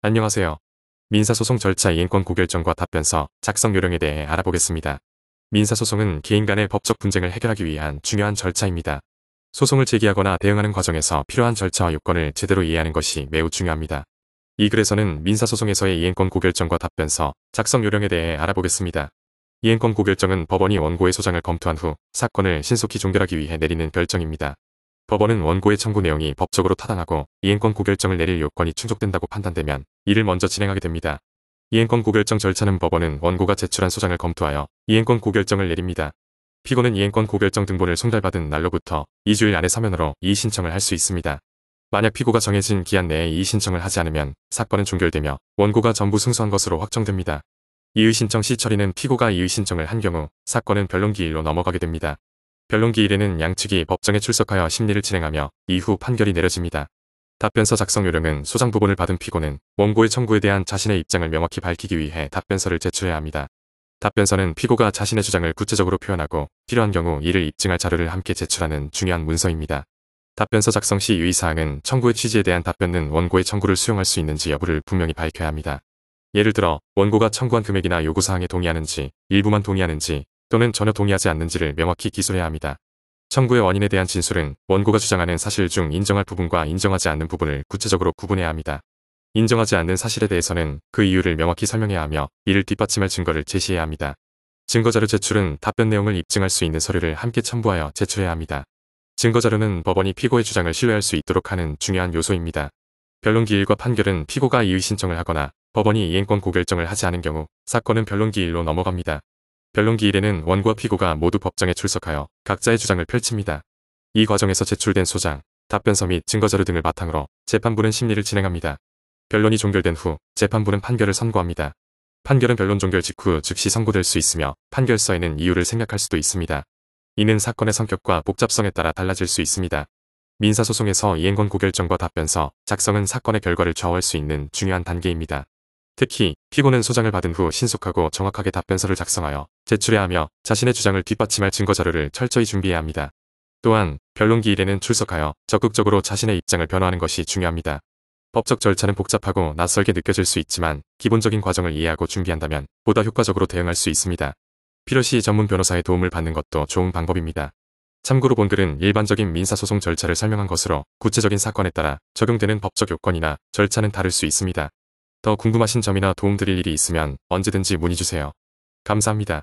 안녕하세요. 민사소송 절차 이행권 고결정과 답변서 작성 요령에 대해 알아보겠습니다. 민사소송은 개인 간의 법적 분쟁을 해결하기 위한 중요한 절차입니다. 소송을 제기하거나 대응하는 과정에서 필요한 절차와 요건을 제대로 이해하는 것이 매우 중요합니다. 이 글에서는 민사소송에서의 이행권 고결정과 답변서 작성 요령에 대해 알아보겠습니다. 이행권 고결정은 법원이 원고의 소장을 검토한 후 사건을 신속히 종결하기 위해 내리는 결정입니다. 법원은 원고의 청구 내용이 법적으로 타당하고 이행권 고결정을 내릴 요건이 충족된다고 판단되면 이를 먼저 진행하게 됩니다. 이행권 고결정 절차는 법원은 원고가 제출한 소장을 검토하여 이행권 고결정을 내립니다. 피고는 이행권 고결정 등본을 송달받은 날로부터 2주일 안에 서면으로 이의 신청을 할 수 있습니다. 만약 피고가 정해진 기한 내에 이의 신청을 하지 않으면 사건은 종결되며 원고가 전부 승소한 것으로 확정됩니다. 이의 신청 시 처리는 피고가 이의 신청을 한 경우 사건은 변론기일로 넘어가게 됩니다. 변론기일에는 양측이 법정에 출석하여 심리를 진행하며 이후 판결이 내려집니다. 답변서 작성 요령은 소장 부본을 받은 피고는 원고의 청구에 대한 자신의 입장을 명확히 밝히기 위해 답변서를 제출해야 합니다. 답변서는 피고가 자신의 주장을 구체적으로 표현하고 필요한 경우 이를 입증할 자료를 함께 제출하는 중요한 문서입니다. 답변서 작성 시 유의사항은 청구의 취지에 대한 답변은 원고의 청구를 수용할 수 있는지 여부를 분명히 밝혀야 합니다. 예를 들어 원고가 청구한 금액이나 요구사항에 동의하는지, 일부만 동의하는지, 또는 전혀 동의하지 않는지를 명확히 기술해야 합니다. 청구의 원인에 대한 진술은 원고가 주장하는 사실 중 인정할 부분과 인정하지 않는 부분을 구체적으로 구분해야 합니다. 인정하지 않는 사실에 대해서는 그 이유를 명확히 설명해야 하며 이를 뒷받침할 증거를 제시해야 합니다. 증거자료 제출은 답변 내용을 입증할 수 있는 서류를 함께 첨부하여 제출해야 합니다. 증거자료는 법원이 피고의 주장을 신뢰할 수 있도록 하는 중요한 요소입니다. 변론기일과 판결은 피고가 이의 신청을 하거나 법원이 이행권 고결정을 하지 않은 경우 사건은 변론기일로 넘어갑니다. 변론기일에는 원고와 피고가 모두 법정에 출석하여 각자의 주장을 펼칩니다. 이 과정에서 제출된 소장, 답변서 및 증거자료 등을 바탕으로 재판부는 심리를 진행합니다. 변론이 종결된 후 재판부는 판결을 선고합니다. 판결은 변론 종결 직후 즉시 선고될 수 있으며 판결서에는 이유를 생략할 수도 있습니다. 이는 사건의 성격과 복잡성에 따라 달라질 수 있습니다. 민사소송에서 이행권 고결정과 답변서 작성은 사건의 결과를 좌우할 수 있는 중요한 단계입니다. 특히 피고는 소장을 받은 후 신속하고 정확하게 답변서를 작성하여 제출해야 하며 자신의 주장을 뒷받침할 증거자료를 철저히 준비해야 합니다. 또한 변론기일에는 출석하여 적극적으로 자신의 입장을 변호하는 것이 중요합니다. 법적 절차는 복잡하고 낯설게 느껴질 수 있지만 기본적인 과정을 이해하고 준비한다면 보다 효과적으로 대응할 수 있습니다. 필요시 전문 변호사의 도움을 받는 것도 좋은 방법입니다. 참고로 본 글은 일반적인 민사소송 절차를 설명한 것으로 구체적인 사건에 따라 적용되는 법적 요건이나 절차는 다를 수 있습니다. 더 궁금하신 점이나 도움드릴 일이 있으면 언제든지 문의주세요. 감사합니다.